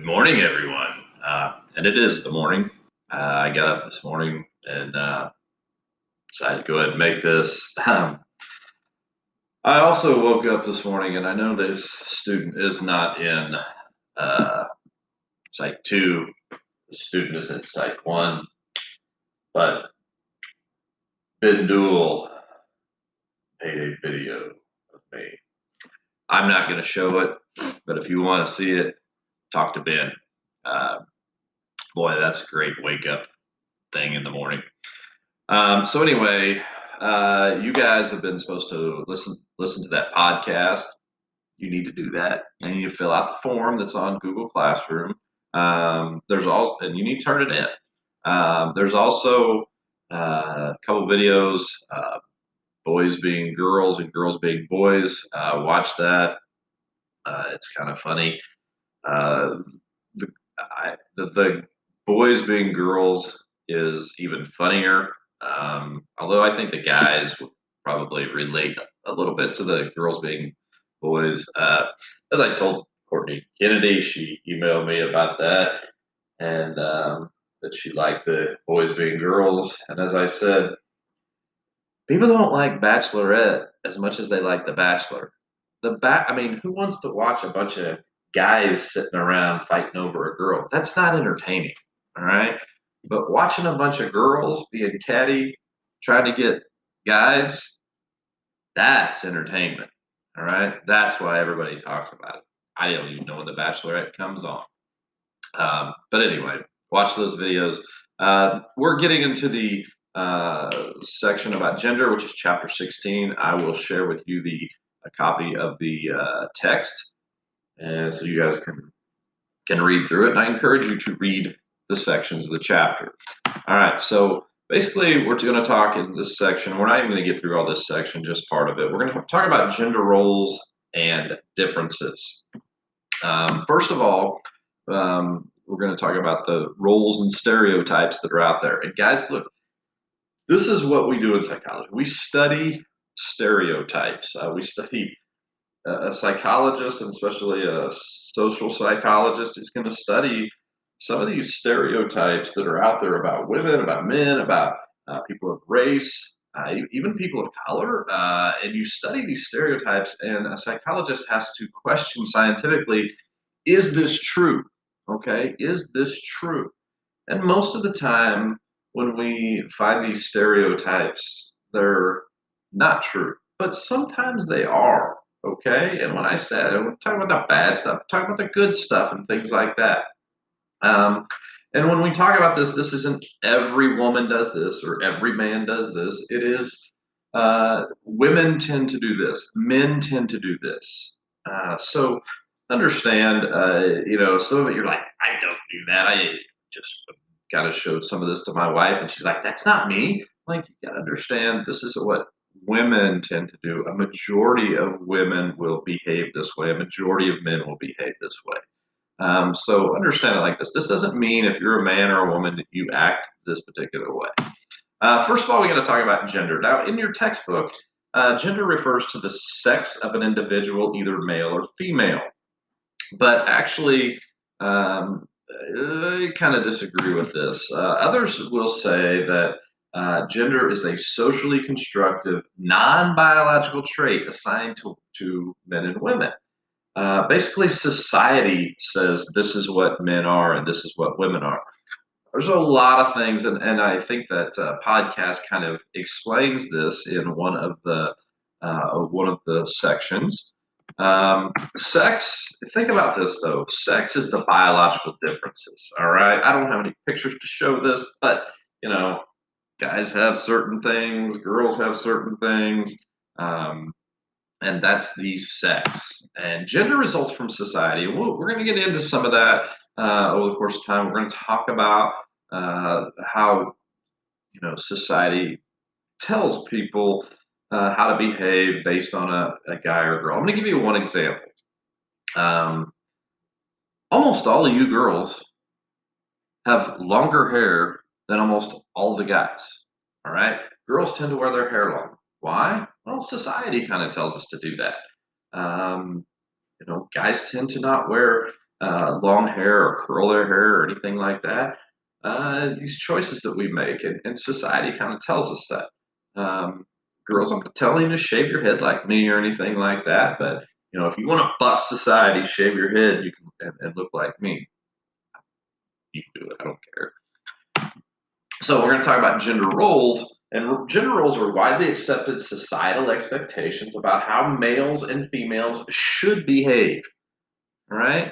Good morning, everyone. And it is the morning. I got up this morning and decided to go ahead and make this. I also woke up this morning, and I know this student is not in uh, Psych 2. The student is in Psych 1. But Ben Duel made a video of me. I'm not going to show it, but if you want to see it, talk to Ben. Uh, Boy, that's a great wake up thing in the morning. So anyway, you guys have been supposed to listen to that podcast. You need to do that, and you fill out the form that's on Google Classroom. And you need to turn it in. There's also a couple videos, boys being girls and girls being boys. Watch that. It's kind of funny. Uh, the, the boys being girls is even funnier. Although I think the guys would probably relate a little bit to the girls being boys. As I told Courtney Kennedy, she emailed me about that and that she liked the boys being girls. And as I said, people don't like Bachelorette as much as they like The Bachelor. I mean, who wants to watch a bunch of guys sitting around fighting over a girl? That's not entertaining, all right? But watching a bunch of girls being catty, trying to get guys, that's entertainment, all right? That's why everybody talks about it. I don't even know when The Bachelorette comes on. But anyway, watch those videos. We're getting into the section about gender, which is chapter 16. I will share with you a copy of the text, and so you guys can read through it. And I encourage you to read the sections of the chapter. All right, so basically, we're going to talk in this section. We're not even going to get through all this section, just part of it. We're going to talk about gender roles and differences. First of all, we're going to talk about the roles and stereotypes that are out there. And guys, look, this is what we do in psychology. We study stereotypes. We study a psychologist, and especially a social psychologist, is going to study some of these stereotypes that are out there about women, about men, about people of race, even people of color. And you study these stereotypes, and a psychologist has to question scientifically, is this true? Okay, is this true? And most of the time, when we find these stereotypes, they're not true, but sometimes they are. Okay, and when I said we're talking about the bad stuff, we're talking about the good stuff and things like that. Um, and when we talk about this, this isn't every woman does this or every man does this. It is women tend to do this, men tend to do this. So understand, some of it you're like, I don't do that. I just kind of showed some of this to my wife, and she's like, that's not me. Like, you got to understand, this is what women tend to do. A majority of women will behave this way, a majority of men will behave this way. So understand it like this. This doesn't mean if you're a man or a woman that you act this particular way. First of all, we got to talk about gender. Now, in your textbook, gender refers to the sex of an individual, either male or female. But actually, I kind of disagree with this. Others will say that gender is a socially constructive, non-biological trait assigned to men and women. Basically, society says this is what men are and this is what women are. There's a lot of things, and I think that podcast kind of explains this in one of the sections. Sex. Think about this though. Sex is the biological differences. All right. I don't have any pictures to show this, but you know, guys have certain things, girls have certain things. Um, and that's the sex. And gender results from society. We're going to get into some of that over the course of time. We're going to talk about how society tells people how to behave based on a guy or a girl. I'm going to give you one example. Um, Almost all of you girls have longer hair than almost all the guys. All right, girls tend to wear their hair long. Why? Well, society kind of tells us to do that. Um, guys tend to not wear long hair or curl their hair or anything like that. These choices that we make, and society kind of tells us that. Um, Girls, I'm not telling you to shave your head like me or anything like that, but if you want to buck society, shave your head, you can and look like me. You can do it. I don't care. So we're going to talk about gender roles, and gender roles are widely accepted societal expectations about how males and females should behave. All right.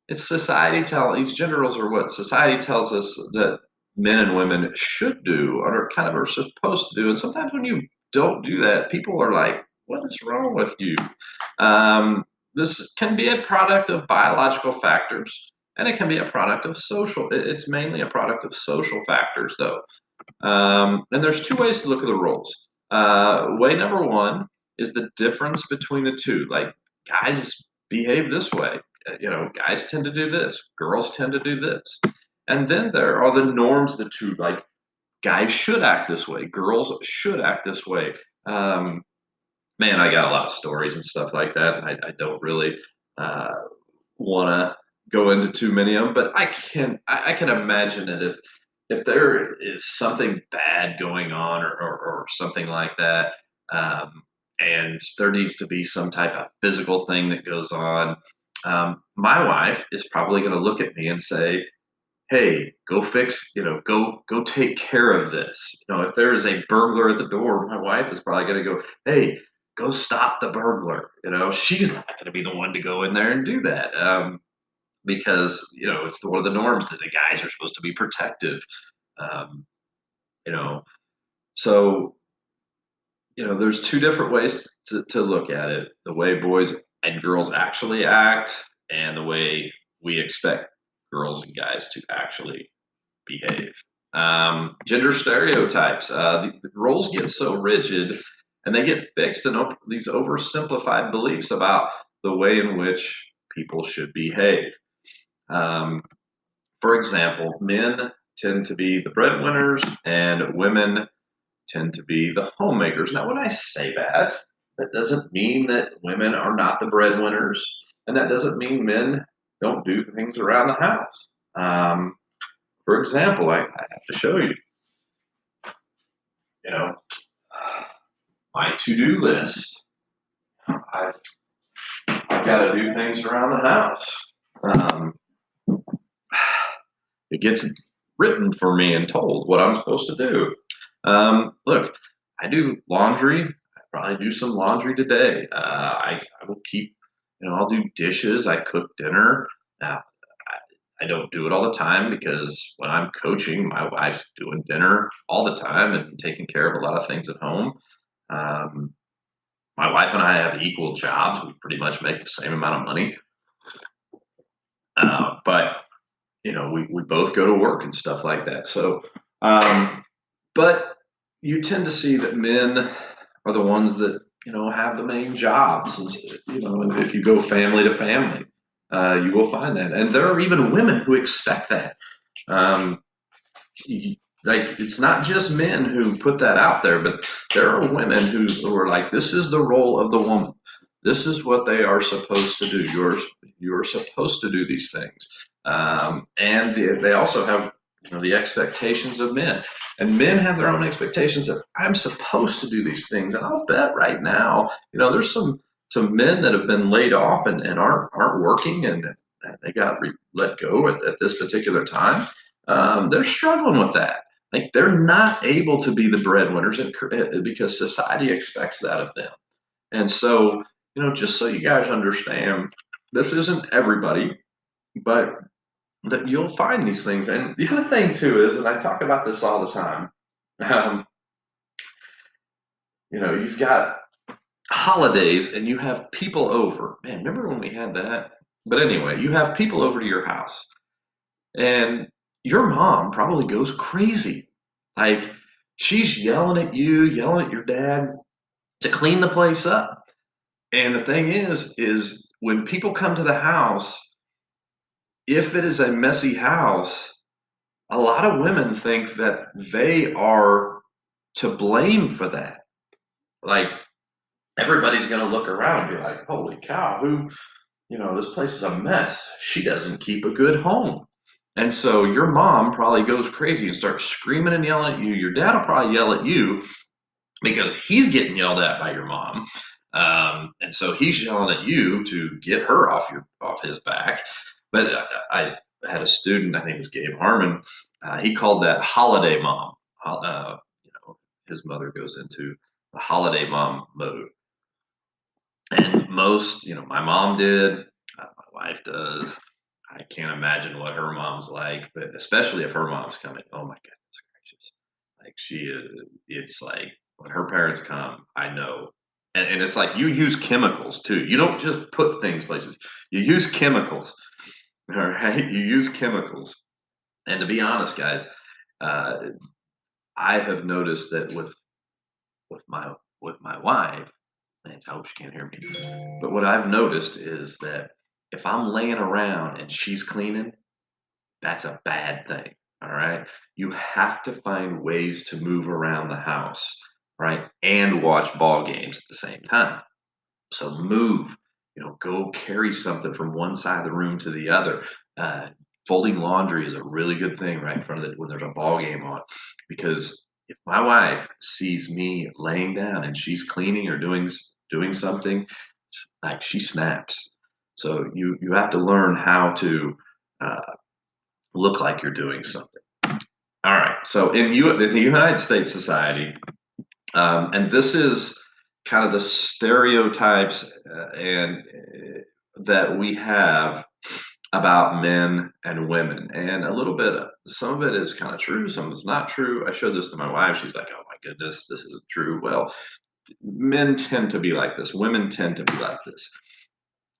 It's society tell these gender roles are what society tells us that men and women should do or kind of are supposed to do. And sometimes when you don't do that, people are like, "What is wrong with you?" This can be a product of biological factors, and it can be a product of social. It's mainly a product of social factors, though. And there's two ways to look at the roles. Way number one is the difference between the two. Like guys behave this way. Guys tend to do this. Girls tend to do this. And then there are the norms, the two. Like guys should act this way. Girls should act this way. Um, Man, I got a lot of stories and stuff like that. And I don't really uh, want to go into too many of them, but I can imagine that if there is something bad going on or something like that, and there needs to be some type of physical thing that goes on, my wife is probably going to look at me and say, "Hey, go fix, go take care of this." If there is a burglar at the door, my wife is probably going to go, "Hey, go stop the burglar." She's not going to be the one to go in there and do that. Because it's one of the norms that the guys are supposed to be protective. Um, you know, so there's two different ways to look at it: the way boys and girls actually act, and the way we expect girls and guys to actually behave. Gender stereotypes. The roles get so rigid, and they get fixed in these oversimplified beliefs about the way in which people should behave. Um, For example, men tend to be the breadwinners and women tend to be the homemakers. Now, when I say that, that doesn't mean that women are not the breadwinners, and that doesn't mean men don't do things around the house. For example, I have to show you, you know, my to-do list. I've, I've got to do things around the house. Um, it gets written for me and told what I'm supposed to do. Look, I do laundry. I probably do some laundry today. I will keep, I'll do dishes. I cook dinner. Now, I don't do it all the time because when I'm coaching, my wife's doing dinner all the time and taking care of a lot of things at home. Um, my wife and I have equal jobs. We pretty much make the same amount of money. But we both go to work and stuff like that. So, but you tend to see that men are the ones that have the main jobs, and and if you go family to family, you will find that, and there are even women who expect that. Um, like it's not just men who put that out there, but there are women who are like, this is the role of the woman. This is what they are supposed to do. You're supposed to do these things, and they also have the expectations of men, and men have their own expectations that I'm supposed to do these things. And I'll bet right now, there's some men that have been laid off and aren't working, and they got let go at this particular time. They're struggling with that. Like they're not able to be the breadwinners because society expects that of them. And so, just so you guys understand, this isn't everybody, but that you'll find these things. And the other thing too is, and I talk about this all the time, um, you've got holidays and you have people over. Man, remember when we had that? But anyway, you have people over to your house, and your mom probably goes crazy. Like she's yelling at you, yelling at your dad to clean the place up. And the thing is when people come to the house, if it is a messy house, a lot of women think that they are to blame for that. Like everybody's going to look around and be like, "Holy cow, who? this place is a mess. She doesn't keep a good home. And so your mom probably goes crazy and starts screaming and yelling at you. Your dad will probably yell at you because he's getting yelled at by your mom. And so he's yelling at you to get her off his back. But I had a student, I think it was Gabe Harmon. He called that holiday mom. His mother goes into the holiday mom mode, and my mom did, my wife does. I can't imagine what her mom's like, but especially if her mom's coming. Oh my goodness gracious! Like she is, it's like when her parents come, I know, and it's like you use chemicals too. You don't just put things places. You use chemicals. All right, you use chemicals. And to be honest, guys, uh, I have noticed that with my with my wife, and I hope she can't hear me. But what I've noticed is that if I'm laying around and she's cleaning, that's a bad thing. All right. You have to find ways to move around the house, right? And watch ball games at the same time. So move, go carry something from one side of the room to the other. Uh, Folding laundry is a really good thing right in front of it when there's a ball game on, because if my wife sees me laying down and she's cleaning or doing something, like she snaps. So you have to learn how to uh, look like you're doing something. All right. So in the United States society, and this is kind of the stereotypes and that we have about men and women, and a little bit. Some of it is kind of true. Some of it's not true. I showed this to my wife. She's like, "Oh my goodness, this isn't true." Well, men tend to be like this. Women tend to be like this.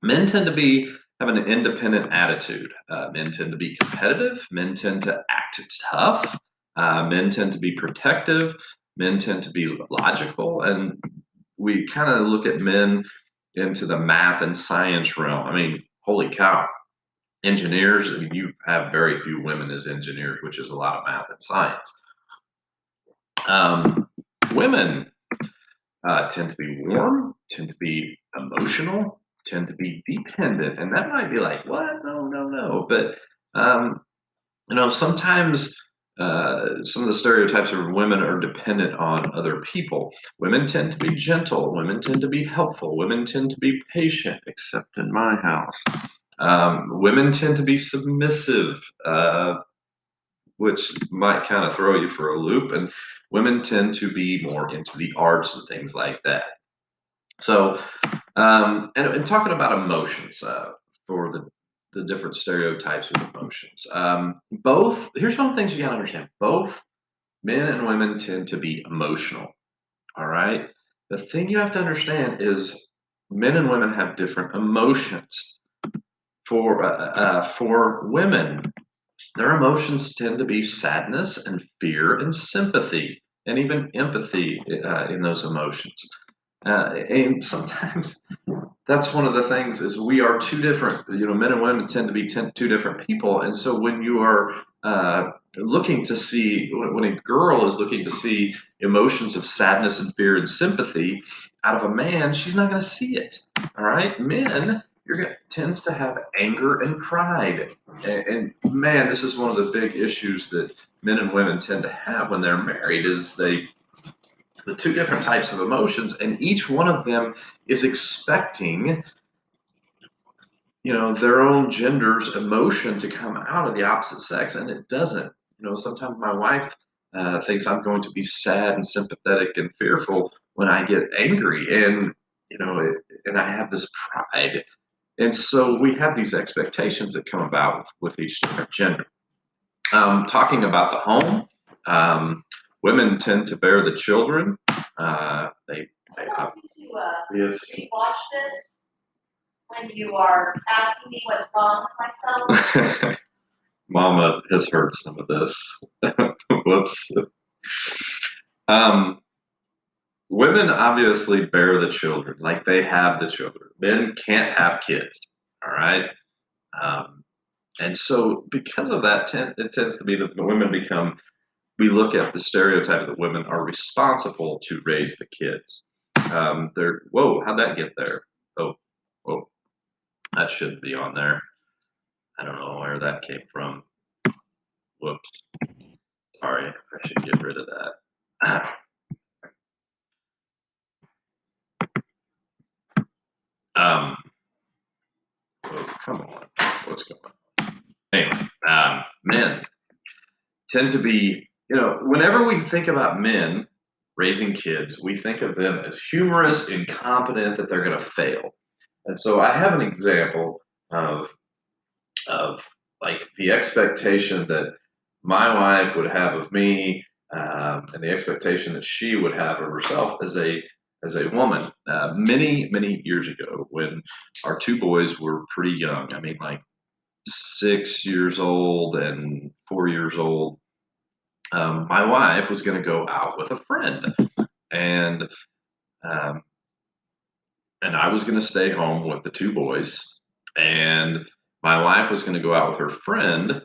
Men tend to be have an independent attitude. Men tend to be competitive. Men tend to act tough. Men tend to be protective. Men tend to be logical, and we kind of look at men into the math and science realm. I mean, holy cow! Engineers. I mean, you have very few women as engineers, which is a lot of math and science. Um, Women tend to be warm, tend to be emotional, tend to be dependent. And that might be like, what? No, no, no. But, um, sometimes some of the stereotypes of women are dependent on other people. Women tend to be gentle. Women tend to be helpful. Women tend to be patient, except in my house. Women tend to be submissive. Which might kind of throw you for a loop. And women tend to be more into the arts and things like that. So, and talking about emotions for the different stereotypes of emotions. Here's one of the things you got to understand: both men and women tend to be emotional. All right. The thing you have to understand is men and women have different emotions. For women, their emotions tend to be sadness and fear and sympathy and even empathy in those emotions. And sometimes that's one of the things is we are two different, men and women tend to be two different people. And so when you are looking to see, when a girl is looking to see emotions of sadness and fear and sympathy out of a man, she's not going to see it. All right. Men, tends to have anger and pride. And man, this is one of the big issues that men and women tend to have when they're married is the two different types of emotions, and each one of them is expecting, their own gender's emotion to come out of the opposite sex, and it doesn't. Sometimes my wife thinks I'm going to be sad and sympathetic and fearful when I get angry, and and I have this pride, and so we have these expectations that come about with each different gender. Talking about the home, women tend to bear the children. They have yes. Do you watch this when you are asking me what's wrong with myself? Mama has heard some of this. Whoops. Um, Women obviously bear the children, like they have the children. Men can't have kids. All right. Um, and so, because of that, it tends to be that the women become. We look at the stereotype that women are responsible to raise the kids. They're whoa, how'd that get there? Oh, whoa. That shouldn't be on there. I don't know where that came from. Whoops. Sorry, I should get rid of that. Um, oh, come on. What's going on? Anyway, men tend to be, whenever we think about men raising kids, we think of them as humorous, incompetent, that they're going to fail. And so I have an example of of like the expectation that my wife would have of me, and the expectation that she would have of herself as a woman. Many years ago, when our two boys were pretty young, I mean, like 6 years old and 4 years old, my wife was going to go out with a friend, and um, and I was going to stay home with the two boys, and my wife was going to go out with her friend,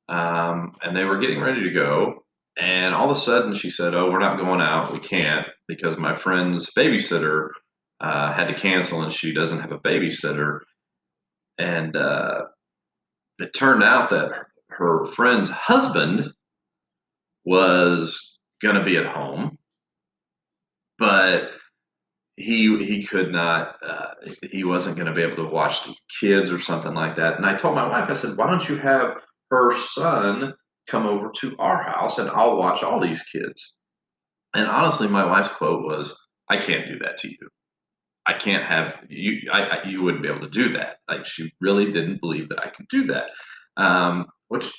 and they were getting ready to go. And all of a sudden, she said, "Oh, we're not going out. We can't because my friend's babysitter had to cancel, and she doesn't have a babysitter." And it turned out that her friend's husband was going to be at home, but he could not he wasn't going to be able to watch the kids or something like that. And I told my wife, I said, why don't you have her son come over to our house and I'll watch all these kids? And honestly, my wife's quote was, I can't do that to you. I can't have you. You wouldn't be able to do that. Like, she really didn't believe that I could do that. Which,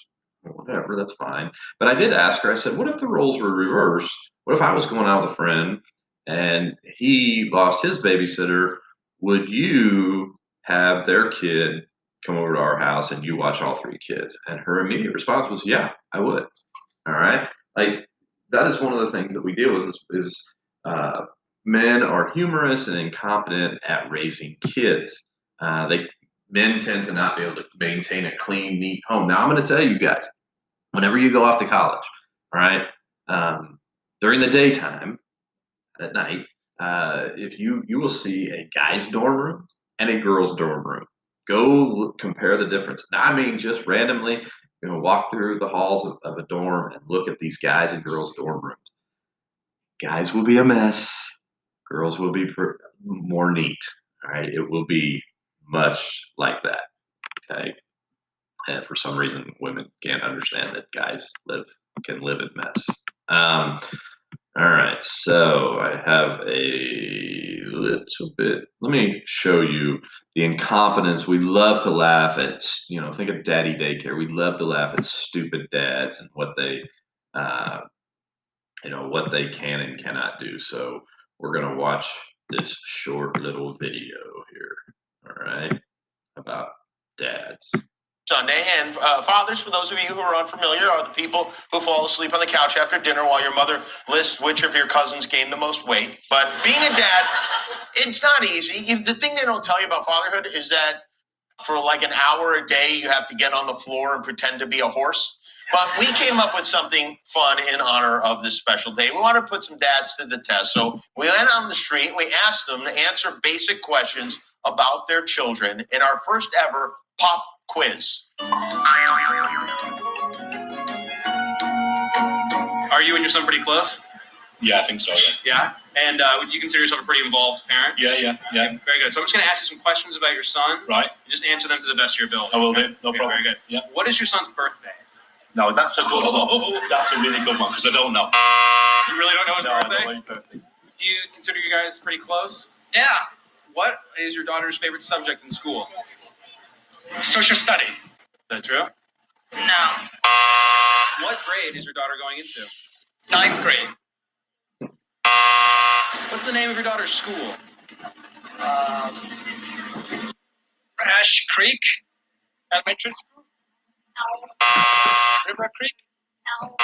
whatever, that's fine. But I did ask her. I said, "What if the roles were reversed? What if I was going out with a friend and he lost his babysitter? Would you have their kid come over to our house and you watch all three kids?" And her immediate response was, "Yeah, I would." All right, like that is one of the things that we deal with is uh, men are humorous and incompetent at raising kids. They Men tend to not be able to maintain a clean, neat home. Now, I'm going to tell you guys, whenever you go off to college, all right, um, during the daytime, at night, if you will see a guy's dorm room and a girl's dorm room. Compare the difference. Now, I mean, just randomly, walk through the halls of a dorm and look at these guys and girls' dorm rooms. Guys will be a mess. Girls will be more neat. All right, it will be much like that. Okay, and for some reason, women can't understand that guys can live in mess. All right, so I have a little bit. Let me show you the incompetence. We love to laugh at, think of daddy daycare. We love to laugh at stupid dads and uh, what they can and cannot do. So we're gonna watch this short little video here. All right, about dads. Sunday, and fathers, for those of you who are unfamiliar, are the people who fall asleep on the couch after dinner while your mother lists which of your cousins gained the most weight. But being a dad, it's not easy. The thing they don't tell you about fatherhood is that for like an hour a day, you have to get on the floor and pretend to be a horse. But we came up with something fun in honor of this special day. We want to put some dads to the test. So we went on the street and we asked them to answer basic questions about their children in our first ever pop quiz. Are you and your son pretty close? Yeah, I think so, Yeah? And would you consider yourself a pretty involved parent? Yeah. Very good. So I'm just going to ask you some questions about your son. Right. You just answer them to the best of your ability. I will do. No problem. Very good. Yeah. What is your son's birthday? No, that's a good one. That's a really good one because I don't know. You really don't know his birthday? I don't know his birthday. Do you consider you guys pretty close? Yeah. What is your daughter's favorite subject in school? Social study. Is that true? No. What grade is your daughter going into? 9th grade. What's the name of your daughter's school? Ash Creek Elementary School. No, River Creek. no,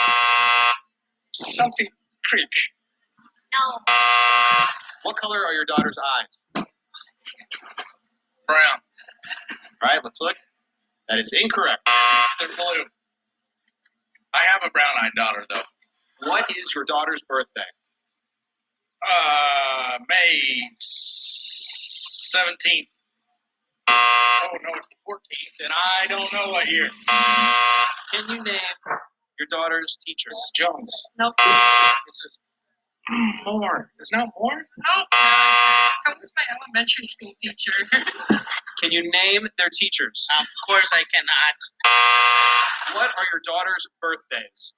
Something Creek. no. What color are your daughter's eyes? Brown. All right, let's look. That is incorrect. They're blue. I have a brown-eyed daughter, though. What is your daughter's birthday? May 17th. Oh no, it's the 14th, and I don't know what year. Can you name your daughter's teacher? Mrs. Jones. Nope. This is Moore. It's not Moore? No, that was my elementary school teacher. Can you name their teachers? Of course I cannot. What are your daughter's birthdays?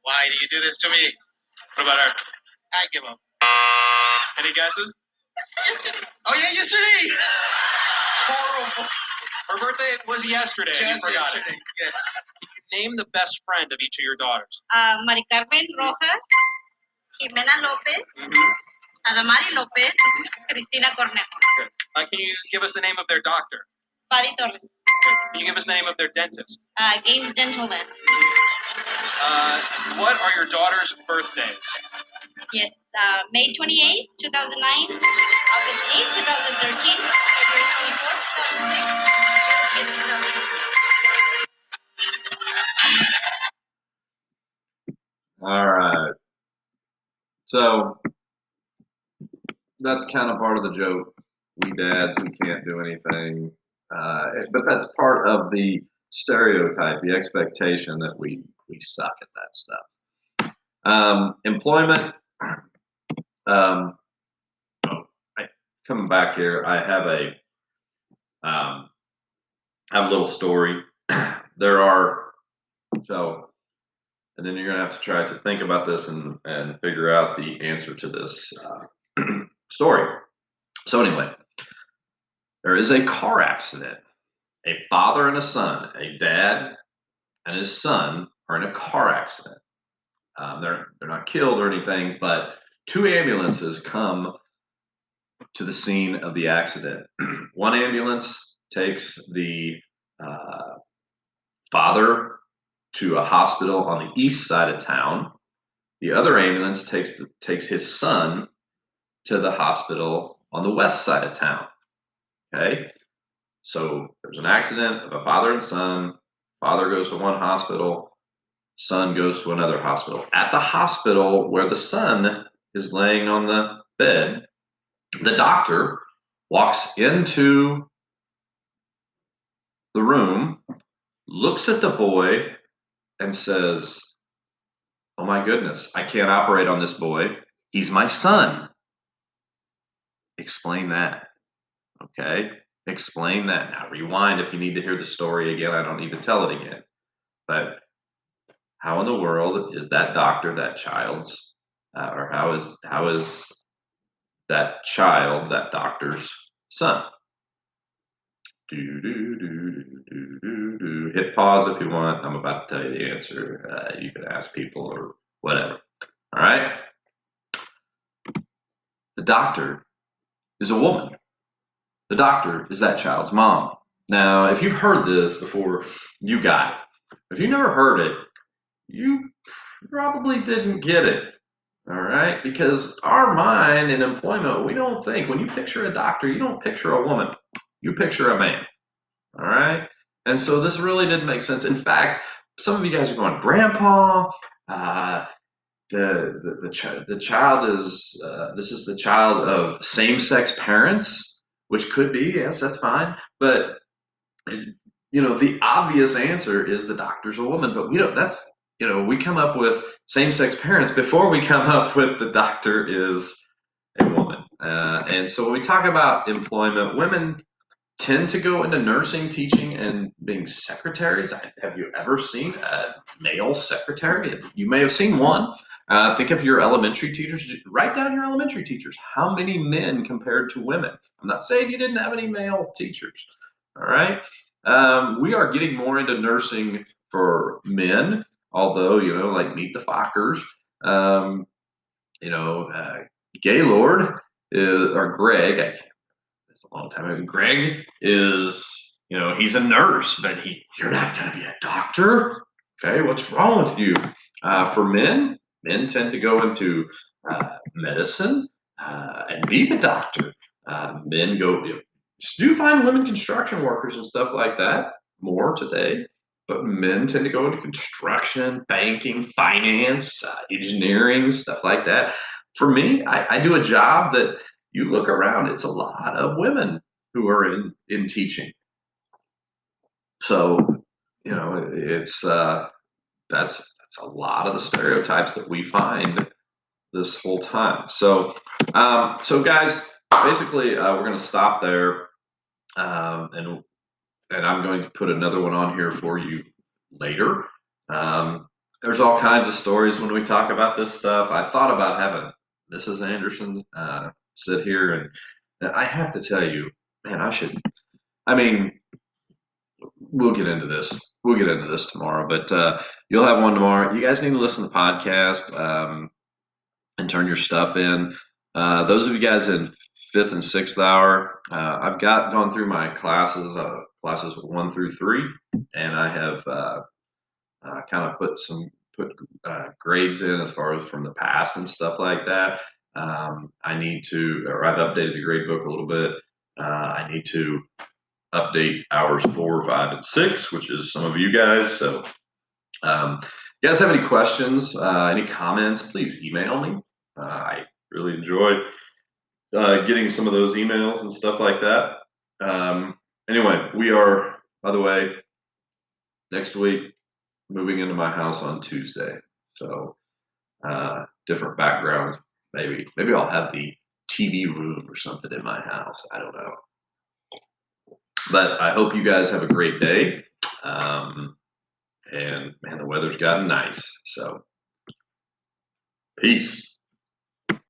Why do you do this to me? What about her? I give up. Any guesses? Oh yeah, yesterday. Horrible. Her birthday was yesterday. and you Just forgot yesterday. Yes. it. Name the best friend of each of your daughters. Mari Carmen Rojas, Jimena Lopez, Adamari Lopez, Cristina Cornejo, Good. Can you give us the name of their doctor? Paddy Torres, Good. Can you give us the name of their dentist? Games Gentleman. What are your daughter's birthdays? Yes, May 28, 2009, August 8, 2013, February 24, 2006, and 2006. All right. So that's kind of part of the joke. We dads, we can't do anything. But that's part of the stereotype, the expectation that we suck at that stuff. Employment. Coming back here, I have a little story. There are and then you're gonna have to try to think about this and figure out the answer to this story. So anyway, there is a car accident. A father and a son, a dad and his son are in a car accident. They're not killed or anything, but two ambulances come to the scene of the accident. One ambulance takes the father to a hospital on the east side of town. The other ambulance takes his son to the hospital on the west side of town. Okay, so there's an accident of a father and son. Father goes to one hospital, son goes to another hospital. At the hospital where the son is laying on the bed, the doctor walks into the room, looks at the boy, and says, "Oh my goodness, I can't operate on this boy. He's my son." Explain that. Okay? Explain that. Now rewind if you need to hear the story again. I don't need to tell it again. But how in the world is that doctor that child's, or how is that child that doctor's son? Do. Hit pause if you want. I'm about to tell you the answer. You can ask people or whatever. All right. The doctor is a woman. The doctor is that child's mom. Now, if you've heard this before, you got it. If you never heard it, you probably didn't get it. All right, because our mind in employment, we don't think. When you picture a doctor, you don't picture a woman. You picture a man. All right, and so this really didn't make sense. In fact, some of you guys are going, Grandpa. The child is this is the child of same-sex parents, which could be, yes, that's fine, but the obvious answer is the doctor's a woman, but we don't. That's we come up with same-sex parents before we come up with the doctor is a woman, and so when we talk about employment, women tend to go into nursing, teaching, and being secretaries. Have you ever seen a male secretary? You may have seen one. Think of your elementary teachers. Write down your elementary teachers. How many men compared to women? I'm not saying you didn't have any male teachers. All right. We are getting more into nursing for men, although, like Meet the Fockers, Gaylord or Greg, it's a long time ago. Greg is, he's a nurse, but you're not going to be a doctor. Okay, what's wrong with you? For men tend to go into medicine and be the doctor. Men go, do find women construction workers and stuff like that more today, but men tend to go into construction, banking, finance, engineering, stuff like that. For me, I do a job that you look around, it's a lot of women. who are in teaching. So, you know, it's that's a lot of the stereotypes that we find this whole time. So, so guys, basically, we're going to stop there, and I'm going to put another one on here for you later. There's all kinds of stories when we talk about this stuff. I thought about having Mrs. Anderson sit here, and I have to tell you, man, I should. I mean, we'll get into this. We'll get into this tomorrow, but you'll have one tomorrow. You guys need to listen to the podcast and turn your stuff in. Those of you guys in fifth and sixth hour, I've gone through my classes, classes 1 through 3, and I have kind of put grades in as far as from the past and stuff like that. I need to, or I've updated the grade book a little bit. I need to update hours 4, 5, and 6, which is some of you guys. So, you guys have any questions, any comments? Please email me. I really enjoy getting some of those emails and stuff like that. Anyway, we are, by the way, next week moving into my house on Tuesday. So different backgrounds. Maybe I'll have the TV room or something in my house. I don't know. But I hope you guys have a great day. And man, the weather's gotten nice. So peace.